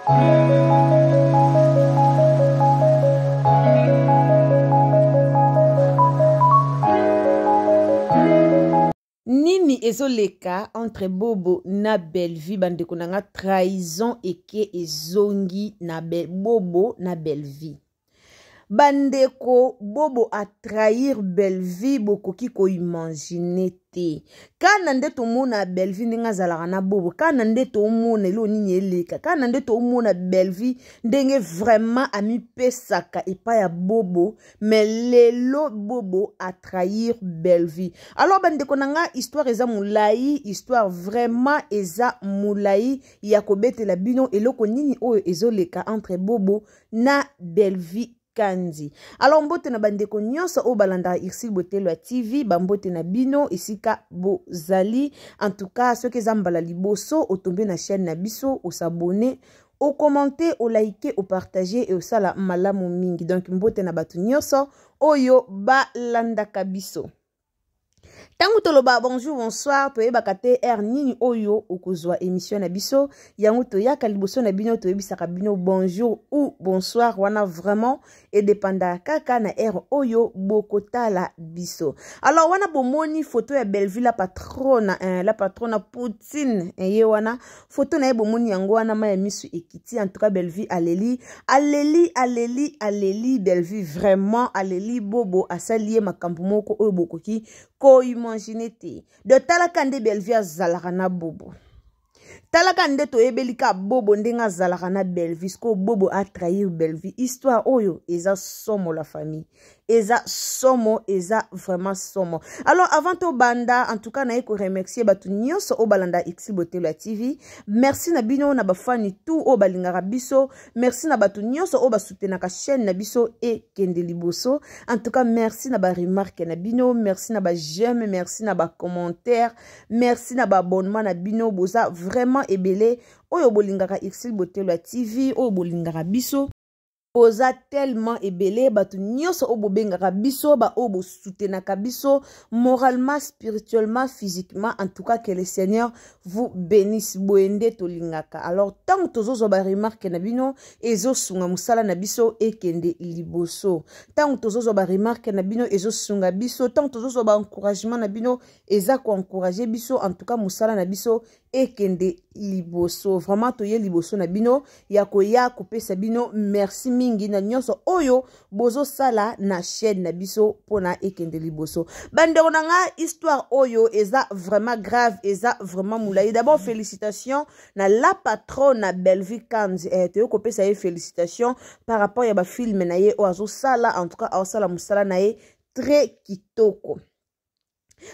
Nini ezoleka entre Bobo na Belle-Vie bandeko nanga trahison eke ezongi na Bobo na Belle-Vie. Bandeko Bobo a trahir Belle-Vie bokoki ko imaginer te. Kana nde to mona Belle-Vie ndenge zalaka na Bobo, kana nde to mona elo nini eleka, kana nde to mona Belle-Vie ndenge vraiment ami pesaka epa ya Bobo, mais lelo Bobo a trahir Belle-Vie. Alors bandeko nanga histoire eza moulayi, histoire vraiment eza moulayi ya kobetela bino eloko nini oyo ezoleka entre Bobo na Belle-Vie Kandi. Alors mbote na bandeko nyonso o balanda Irsil Botelo TV, bambote na bino isika bozali. En tout cas, ceux qui zambala liboso, o tomber na chaîne na biso, o s'abonner, o commenter, o liker, o partager et o sala malamu mingi. Donc mbote na batu nyonso oyo balanda kabiso. Tangu toloba bonjour bonsoir to yeba kate nini oyo okozwa émission na biso yango to yaka liboso na bino to yebisaka bino bonjour ou bonsoir wana vraiment et dépenda kaka na oyo bokotala biso. Alors wana bomoni photo ya Belle-Vie la patrona Poutine ye wana photo na ye bomoni yango wana ma ya misu ekiti. En tout cas Belle-Vie aleli Belle-Vie vraiment aleli Bobo asaliye makambo moko oyo bokoki ko imaginer te. De talaka nde Belle-Vie azalaka na Bobo. Talaka nde to ebelika Bobo ndenga zalaka na Belle-Vie. Sko Bobo a trahir Belle-Vie. Histoire oyo eza somo la famille. Eza somo, eza vraiment somo. Alors avant to banda, en tout cas na eko remercier batu nyonso o balanda Irsil Botelo TV. Merci na bino na bafani tout o balingaka biso. Merci na batu nyonso o basutenaka chaîne na biso e kende liboso. En tout cas merci na ba remarque na bino, merci na ba j'aime, merci na ba commentaire, merci na ba abonnement na bino boza vraiment ebele oyo bolingaka Irsil Botelo TV, oyo bolingaka biso. Oza tellement ebele batu nyonso obo bengaka biso ba obo soutenaka biso moralement, spirituellement, physiquement. En tout cas que le Seigneur vous bénisse boende tolingaka. Alors tant tozo ba remarque na bino ezo sunga musala na biso ekende liboso. Tant tozo ba remarque na bino ezo sunga biso, tant tozo ba encouragement na bino eza ko encourager biso. En tout cas musala na biso ekende liboso. Vraiment toye liboso na bino ya kopesa bino merci mingi na nyonso oyo bozo sala na chaîne na biso pona ekende liboso. Bandeko nanga histoire oyo eza vraiment grave, eza vraiment moulayi. D'abord félicitations na la patronne na Belle-Vie Kandi. Toyo kopesa ye félicitations par rapport ya ba film na ye o azo sala. En tout cas azo sala musala na ye très kitoko.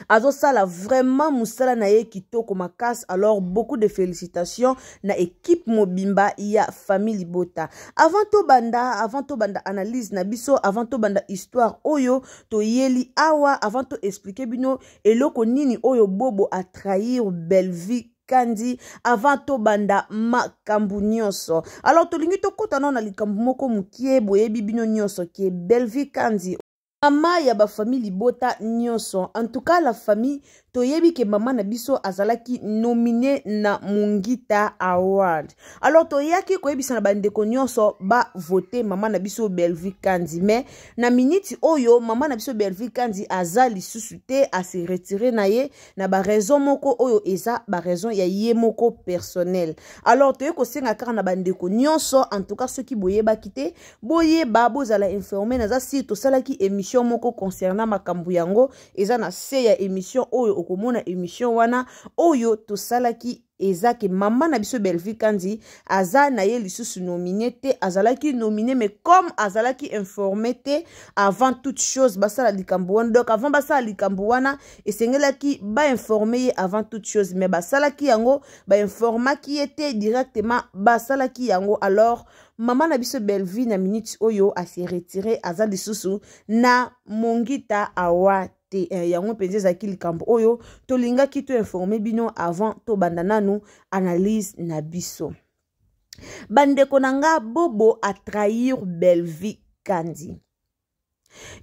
Azo sala vraiment musala na ye kitoko makasi. Alors beaucoup de félicitations na équipe mobimba ya famille Bota. Avant to banda analyse na biso, avant to banda histoire oyo to yeli awa, avant to expliquer bino eloko nini oyo Bobo a trahir Belle-Vie Kandi, avant to banda makambu nyonso. Alors to lingi to kota na likambu moko mukie boyebi bino nyonso ki Belle-Vie Kandi mama ya ba famille Bota nyonso. En tout cas la famille toyebi ke mama na biso azalaki nominé na Mungita Award. Alors toyaki koyebisa na bandeko nyonso ba voter mama na biso Belle-Vie Kandi, mais na minute oyo mama na biso Belle-Vie Kandi azali susute a se retirer na ye na ba raison moko oyo eza ba raison ya ye moko personnel. Alors toyeko senga kaka na bandeko nyonso. En tout cas ceux qui boyeba kite boyeba bozala informer na za si to salaki émission moko concernant makambu yango eza na se ya émission oyo okomona émission wana oyo to salaki ezaki mama na biso Belle-Vie Kandi aza na ye lisusu nominé te, azalaki nominé mais comme azalaki informé te avant toute chose basala likambu wana. Donc avant basala likambu wana esengelaki ba informer avant toute chose, mais basalaki yango ba informaki ete directement basalaki yango. Alors mama na biso Belle-Vie na minute oyo a se retiré aza lisusu na Mungita Award. Yango penze zaki likambo oyo tolinga ki to informer bino avant to bandananu analyse na biso. Bandeko nanga Bobo a trahir Belle-Vie Kandi.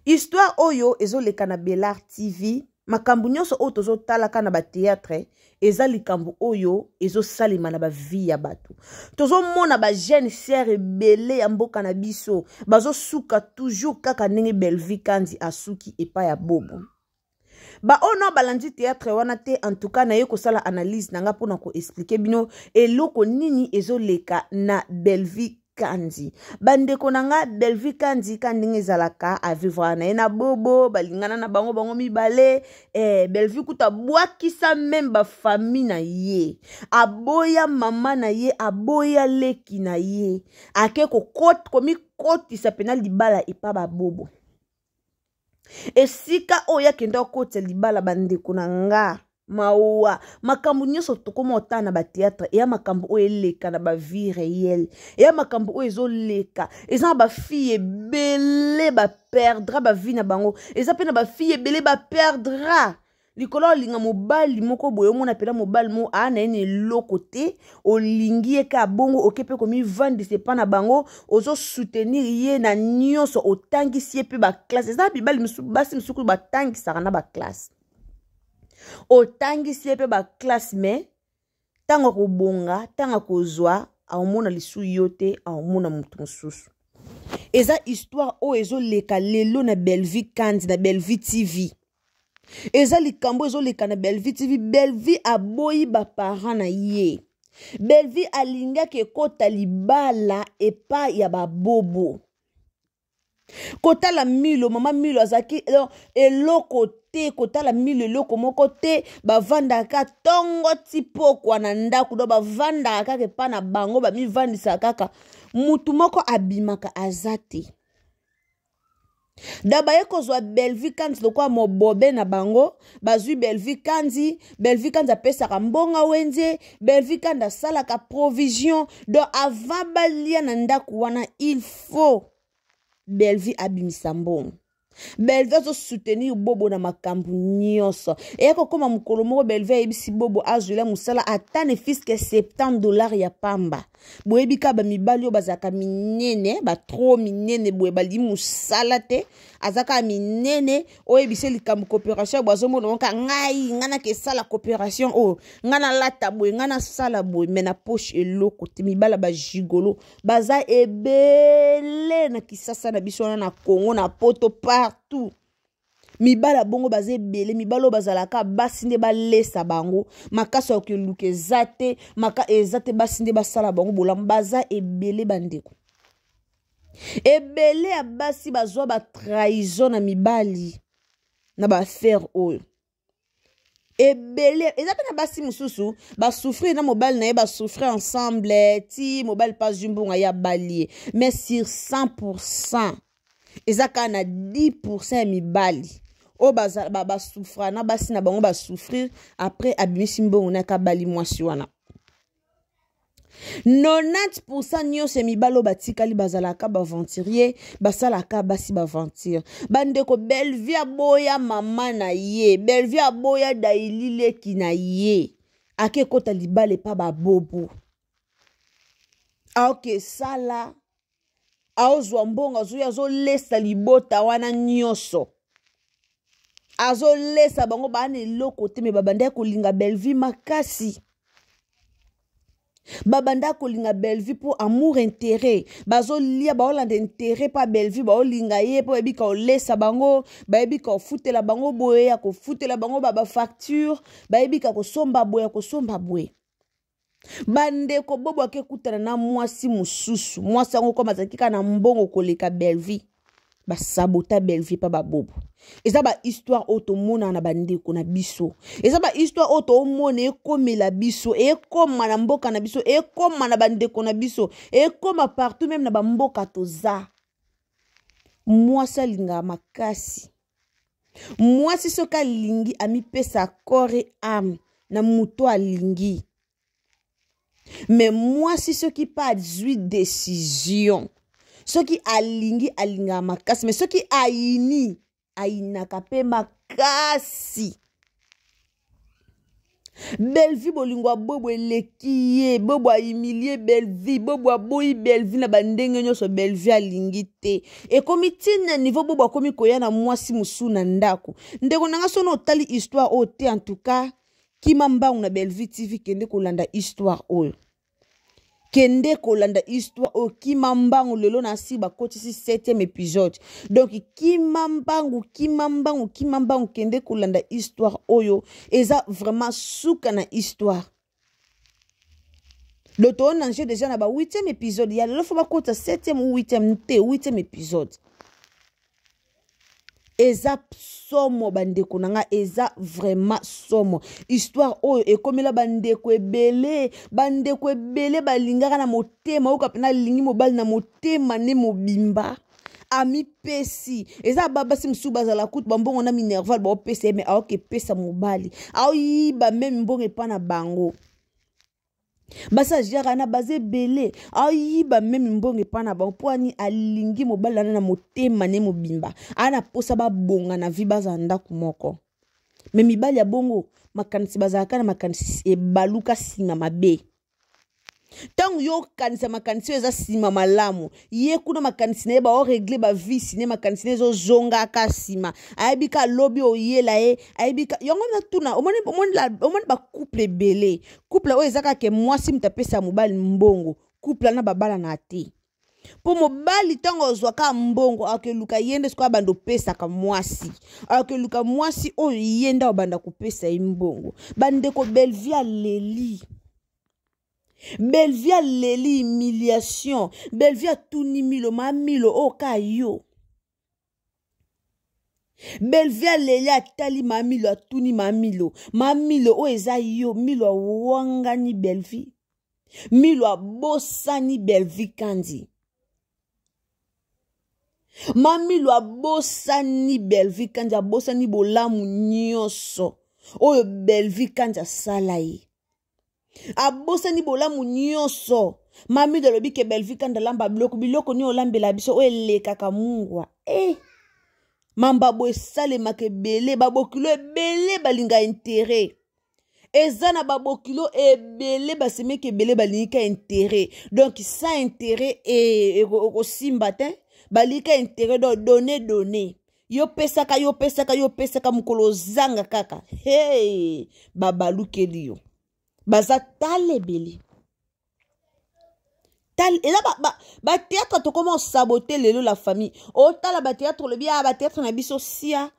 Histoire oyo ezoleka na Belar TV. makambu nyonso oyo tozotalaka na bateatre eza likambo oyo ezosalema na bavie ya bato. Tozomona bajeune sere ebele ya mboka na biso bazosuka toujours kaka ndenge Belle-Vie Kandi asuki epai ya Bobo. Ono balandi théâtre wana te, en tout cas na ye kosala analyse nanga pona ko expliquer bino eloko nini ezoleka na Belle-Vie Kandi. Bandeko nanga Belle-Vie Kandi kandenge ezalaka a vivre na ye na Bobo balingana na bango mibale. Belle-Vie kuta bwakisa même ba famille na ye, aboya mama na ye, aboya leki na ye, ake komi kotisa pena libala epa ba Bobo. Esika oya kenda kote libala bandeko nanga mawa makambu nyonso tokoma otana ba théâtre ya makambu oyo eleka na ba vie réelle ya makambu oyo ezoleka eza ba fille ebele ba perdra ba vie na bango, eza pe na ba fille ebele ba perdra likolo olinga mobali moko boye omona pela mobali mo ana ene eloko te olingi ye ka bongo okepe komi vandise pa na bango ozo soutenir ye na nyonso otangisi ye pe ba classe eza bibali basi misuku batangisaka na ba classe otangisi ye pe ba classe me tanga kobonga tanga kozwa aomona lisu yo te aomona mutu mosusu. Eza histoire oyo ezoleka lelo na Belle-Vie Kandi na Belle-Vie TV. Eza likambo ezoleka na Belle-Vie TV. Belle-Vie aboyi ba parents na ye. Belle-Vie alingaki ekota libala epa ya ba Bobo. Kota la milo mama milo azaki eloko te kota la milo eloko moko te bavandaka tongo tipo kwa na ndaku do bavandaka ke pa na bango ba mi vandisa kaka mutu moko abimaka azate. Daba ye kozwa Belle-Vie Kandi lokwa mobobe na bango bazui Belle-Vie Kandi apesaka mbonga wenze Belle-Vie Kandi asalaka provision do avant balia na ndaku wana il faut Belle-Vie abimisa mbongo. Belle-Vie azo soutenir Bobo na makambu nyonso. E koma mukolo moko Belle-Vie ayebisi Bobo azwela musala atane fiske $70 ya pamba. Boyebi ka ba mibali yo bazaka minene ba trop minene boye bali musala te azaka minene oyebise likambu coopération boazo mona onka ngai ngana ke sala coopération o ngana lata boye ngana sala boye mena poche eloko te mibala ba gigolo baza ebele na Kisasa na biso na Congo na poto partout. Mibala bongo baze bele mibalo bazalaka basinde balesa bango makaso okeluke zate maka ezate basinde basala bango bolam baza ebele bandeko ebele ya basi bazwa ba trahison na mibali na ba faire oyo ebele ezate na basi mususu ba souffrir na mobile na ye ba souffrir ensemble ti mobile pas jumbonga ya balie mais sur 100% ezaka na 10% ya mibali o ba souffra na basi na bango ba souffrir après abimisi mbongo na ka bali mwasi wana 90% nyonso mibalo batikali bazalaka baventurier basalaka basi baventure bandeko. Belle-Vie aboya mama na ye Belle-Vie aboya dailileki na ye ake kota libale pa ba Bobo aoke sala aozwa mbongo azo lesa libota wana nyonso azo lesa bango bana eloko te me babanda kolinga Belle-Vie makasi babanda kolinga Belle-Vie pour amour intérêt bazo lia baolanda intérêt pa Belle-Vie baolinga ye po ebika olesa bango baebika ofutela bango boye ya kofutela bango ba facture baebika kosomba boye bandeko Bobo akekutana na mwasi mususu mwasi yango koma zakika na mbongo koleka Belle-Vie basabota Belle-Vie pa ba Bobo. Eza ba histoire otomona na bandeko na biso eza ba histoire otomona ekomela biso ekoma na mboka na biso ekoma na bandeko na biso ekoma partout même na bamboka toza. Mwasi alinga makasi mwasi soka lingi amipesa corps et âme na muto alingi mais mwasi soki pas zui décision soki alingi alinga makasi mais soki aina kape makasi Belle vie bolingwa bobo elekiye, bobo a humilié belle vie, bobo a boyi belle vie na bandenge nyoso belle vie alingi te. Et comme itina niveau bobo komi koya na mwasi musu na ndako. Ndeko nanga sono tali histoire o te en tout cas kimamba una belle vie TV kende kolanda histoire oyo. Kende kolanda histoire o kimambangu lelo na si bakotisi 7e épisode. Donc kimambangu kende kolanda histoire oyo eza vraiment souka na histoire. Le ton nanje déjà na ba 8e épisode ya lelo fo bakota 7e ou 8e épisode. Eza somo bandeko nanga eza vraiment somo histoire oyo ekomela bandeko ebele balingaka na motema oka pena lingi mobali na motema ne mobimba ami pesi eza babasi msu bazala kutu bambongo na minerval ba opesa mais aoke pesa mobali aoyiba même mbongo epa na bango basa jara na baze belé ayiba même mbongo epa na bango poani alingi mobali na motema ne mobimba ana posa ba bonga na vi bazanda kumoko mais mibali ya bongo makanisi bazalaka na makanisi ebaluka singa mabe tangu yo kanisa makanisi eza sima malamu ye kuna makanisi na ye ba o régler ba vie sine makanisi na zo zonga ka sima ayebika lobi oyela ye ayebika yongo na tuna omoni ba couple belé couple o ezaka ke mwasi mtapesa mobali mbongo couple na babala na te po mobali tango ozwaka mbongo akeluka yende siko bando pesa ka mwasi akeluka mwasi oyo yenda obanda kupesa mbongo bandeko belle vie leli belle vie leli humiliation belle vie tuni milo mamilo okayo belle vie leli atali mamilo atuni mamilo o eza yo milo wangani belle vie milo abosani belle vie kandi mamilo abosani belle vie kandi abosani bolamu nyoso oyo belle vie kandi asala ye abosani bolamu nyoso mami de lobi ke belle vie kanda lamba biloko ni olambela biso o elekaka mungwa mamba bo sale makebele babokilo ebele balinga intérêt ezana babokilo ebele basemeke ebele balinga intérêt donc sans intérêt et au simba te balika intérêt do donner yo pesaka mukolo zanga kaka hey babalukeli yo baza talebele et là ba théâtre to comment saboter la famille o tala ba théâtre le bien ba théâtre na biso sia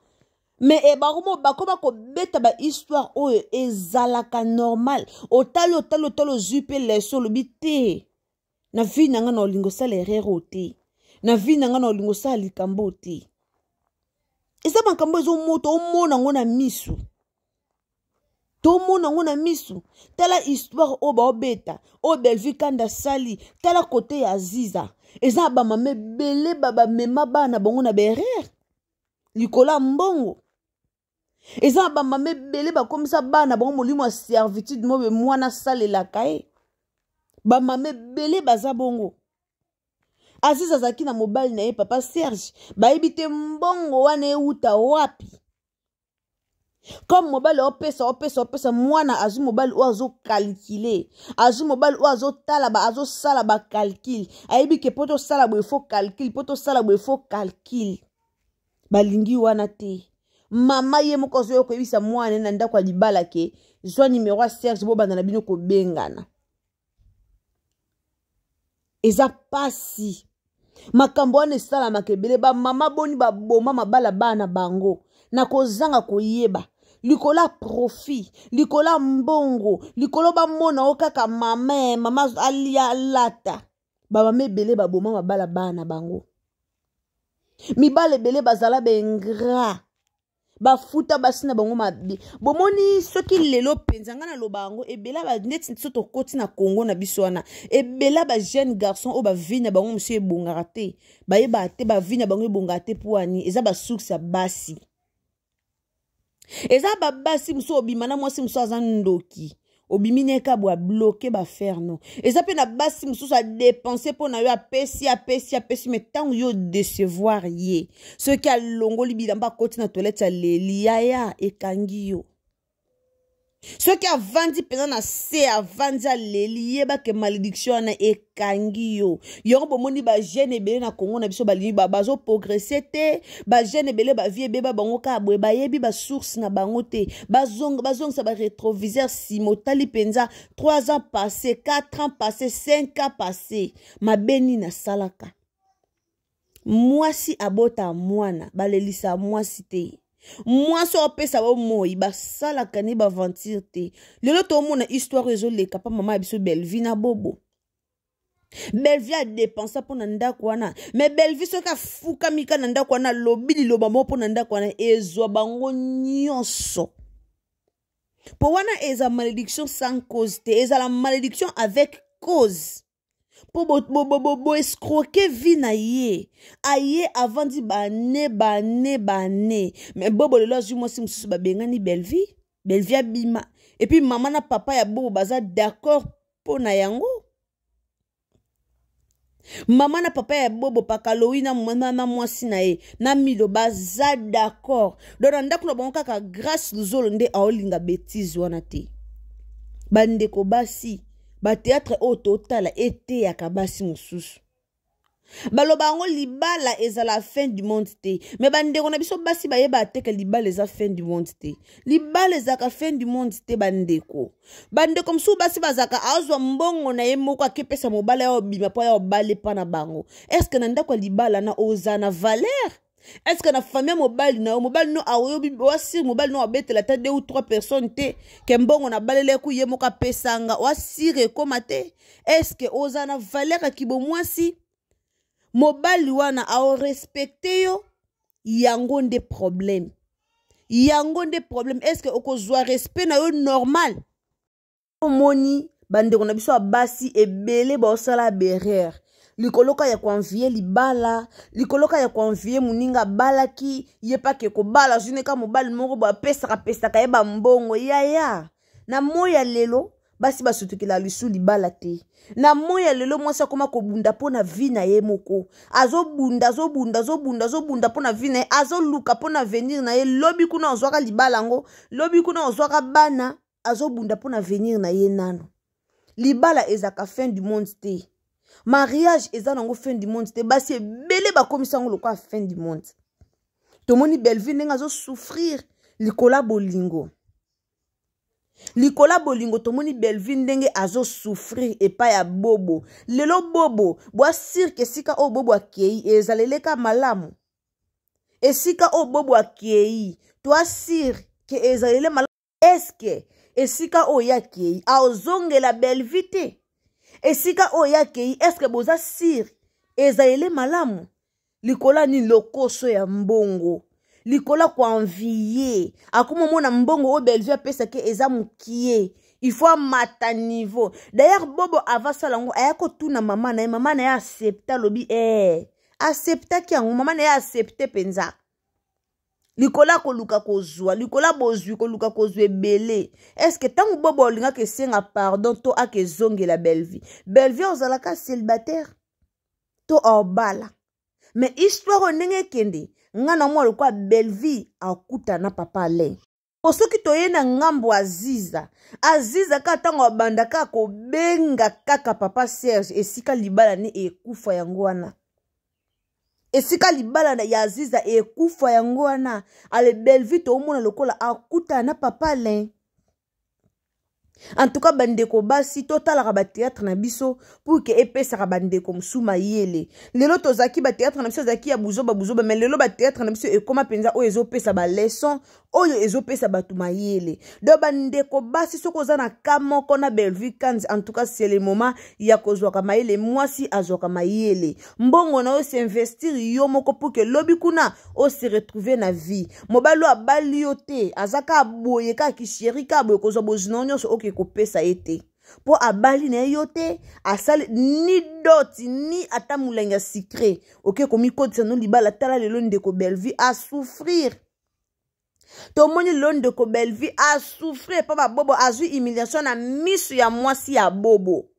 mais e ba koma ko beta ba histoire oyo ezalaka normal o talo zupe leso le bité na vie nanga na olingo sala erreur te na vie nanga na olingo sala likambo te eza makambo ezo moto o mona ngona misu tout le monde a mis sous. Tala histoire au beta, au belle vie kanda sali, tala côté ya Ziza. Eza ba mame belé baba mema ba na bongo na berer. Likola mbongo. Eza ba mame belé ba comme ça ba na bongo molimo servitude mo be mwana sale la kae. Ba mame belé baza bongo. Aziza zaki na mobile na ye papa Serge. Ba ebite mbongo wane uta wapi. Comme mobile opesa mwana azu mobile ozo calculer azu mobile ozo talaba azo sala ba calcul ayebi ke poto sala bo fo calcul poto sala bo fo calcul balingi wana te mama ye moko zo ko bisa mwana na ndako libala ke zo numéro a Serge bo banda na bino ko bengana eza pasi makambo wana sala makebele ba mama boni ba boma mabala bana bango na kozanga koyeba likola profit likola mbongo likolo ba mona okaka mama alia lata ba mame bele ba boma mabala bana bango mibale bele bazala bengra ba futa basina bango mabe bomoni soki lelo penzanga na lobango ebela ba net soto koti na Congo na biswana ebela ba jeune garçon o ba vina bango monsieur ebongara te ba yeba te ba vina bango ebongara te poani eza ba succès basi eza ba basi muso obimana mwasi muso azandoki obimine ka bo bloquer ba faire non eza pe na basi muso a dépenser pour na yo apesi mais tant yo décevoir ye ce qui a longo libida mba koti na toilette ya leli ya ekangi yo Ce qui a vendu pendant na se a vendu a leli yeba ke malédiction na ekangi yo. Yoro bomoni ba jeune ebele na Congo na biso balini ba bazo progresser te, ba jeune ebele ba vie beba bango ka boye ba yebi ba source na bango te. Bazong sa ba rétroviseur simotali penza 3 ans passés, 4 ans passés, 5 ans passés. Ma beni na salaka. Mwasi abota mwana balelisa mwasi te. Moi so pesa ba moi ba sala kani ba aventure te. Lelo to mona histoire ezole kapa mama biso Belvi na bobo. Belvi a dépensé pour nanda kwana. Mais Belvi so ka fuka mika nanda kwana lobi lo mama pour nanda kwana ezwa bango nyonso. Pour wana eza malédiction sans cause te, eza la malédiction avec cause. Pour bo escroquer vie na ye aye avant di bane mais bobo le lozu mo sim susu ba bengani Belvi abima et puis maman na papa ya bobo baza d'accord pour na yango maman na papa ya bobo pakalowi na mwana na mwasi na ye na milo baza d'accord donc ndako na bango kaka grâce luzolo nde aolinga bêtise wana te bandeko basi ba théâtre au total été ya kabasi mususu baloba ngo libala eza la fin du monde te mais bandeko na biso basi ba yeba te ke libala eza fin du monde te libala eza ka fin du monde te bandeko msu basi bazaka azwa mbongo na ye moko akepesa mobala ya obima po ya obale pa na bango est-ce que na ndako libala na ozana valeur. Est-ce que na famille mobile no awobi wasi mobile no abetela ta 2 ou 3 personnes te kembongo na balele ku ye moka pesanga wasire komate est-ce que ozana valeur akibo mwasi mobile wana ao respecter yo yango nde problème est-ce que okozwa respect na yo normal omoni bandeko na biso basi ebele ba osala berere likoloka ya konvie libala likoloka ya konvie muninga balaki yepa ke ko bala juneka mobali moko ba pesa ka yeba mbongo ya na moya lelo basi basutukila lisu libala te na moya lelo mwasa koma ko bunda pona vie na ye moko azo bunda pona vie na ye azo luka pona venir na ye lobi kuna ozwaka libala ngo lobi kuna ozwaka bana azo bunda pona venir na ye nano libala ezaka fin du monde te. Mariage eza nango fin du monde te basi ebele bakomisa ngo lokwa fin du monde. Tomoni Belvi ndenga zo souffrir likola bolingo tomoni Belvi ndenge azo souffrir epa ya bobo lelo bobo bwa sirke esika o bobo akei ezaleleka malamu esika o bobo akei toi sir ke ezalele malamu eske esika o yakei aozongela Belvi te esika oyakei eske boza sir ezalele malamu likola ni lokoso ya mbongo likola kwa envier akuma mona mbongo o Belvi apesa ke eza mukie il faut mata niveau d'ailleurs bobo avasala ngo ayako tuna mama na ya accepta lobi accepta ki yango mama na ya accepte penza likola ko luka kozwa likola bozwi ko luka kozwa ebele est-ce que tangu bobo olinga ke senga pardon to akezongela Belvi ozalaka célibataire to obala mais histoire ndenge kende ngana mwa lokwa Belvi akuta na papa ale osoki toyena ngambo aziza ka tango abandaka ko benga kaka papa Serge esika libala ni ekufa yango wana esika libala na yaziza ekufa yango wana ale Belvi to omona lokola akuta na papa le. En tout cas bandeko basi totalaka ba théâtre na biso pour que epesa bandeko msuma yele lelo tozaki ba théâtre na biso zaki ya buzoba mais lelo ba théâtre na biso ekoma penza o ezo pesa ba leçon oyo ezo pesa batuma yele do bandeko basi soko za na kamoko na Belvi Kanzi. En tout cas c'est le moment ya kozwa ka mayele mwasi azoka mayele mbongo na o s'investir yo moko pour que lobi kuna o se retrouver na vie mobalo abali yo te azaka boye ka kisheri ka boye kozwa bozinonyo so ko pesa ete po abali na yote asali ni doti ni ata mulenga secret oke komi kotisa no libala tala lelo ndeko Belvi a souffrir to moni lelo ndeko Belvi a souffrir pa ba bobo azui humiliation na misu ya mwasi ya bobo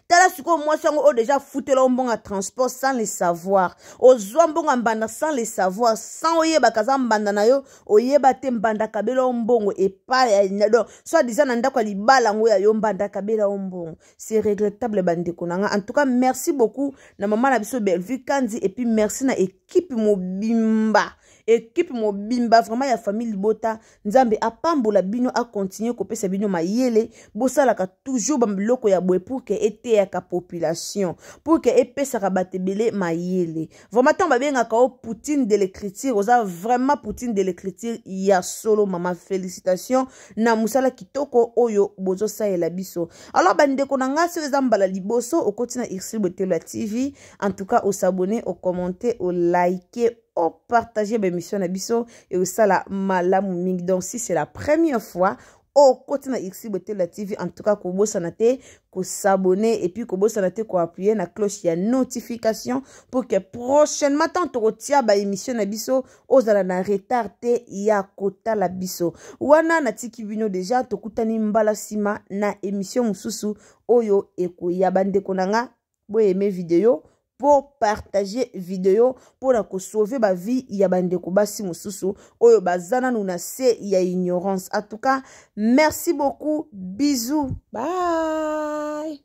Tala siko moi sango o déjà foutela mbonga transport sans le savoir. O mbonga mbanda sans le savoir. Sans oyeba kaza mbanda na yo, oyeba te mbanda kabela mbongo et pas donc soit disant nanda kwa libala ngo ya yo mbanda kabela mbongo. C'est regrettable bande konanga. En tout cas, merci beaucoup na maman na biso Bellevue Kandi et puis merci na équipe mobimba. Équipe mobimba vraiment ya famille Libota nzambe apambola bino a continuer kopesa bino mayele bosala ka toujours bambiloko ya bwe pour que ete ya ka population pour que epesa ka batebele mayele vraiment tant babenga ka Poutine de l'écriture oza vraiment Poutine de l'écriture ya solo mama félicitations na musala kitoko oyo bozo saela biso alors bande konanga se ezambala liboso okotina Irsil Botelo TV en tout cas au s'abonner au commenter au liker au partager l'émission Nabiso et au sala malamu mingi. Donc si c'est la première fois au côté na Irsil Botelo TV en tout cas ko sanate ko s'abonner et puis ko sanate ko appuyer na cloche ya notification pour que prochainement tant to tia ba émission Nabiso ozala na retard te ya kota la biso wana na tiki bino déjà to kutani mbala sima na émission mususu oyo eko ya bande konanga bo aimer vidéo pour partager vidéo pour la sauver ba vie ya bandeko basi mususu oyo bazana nuna se ya ignorance. En tout cas, merci beaucoup. Bisous. Bye.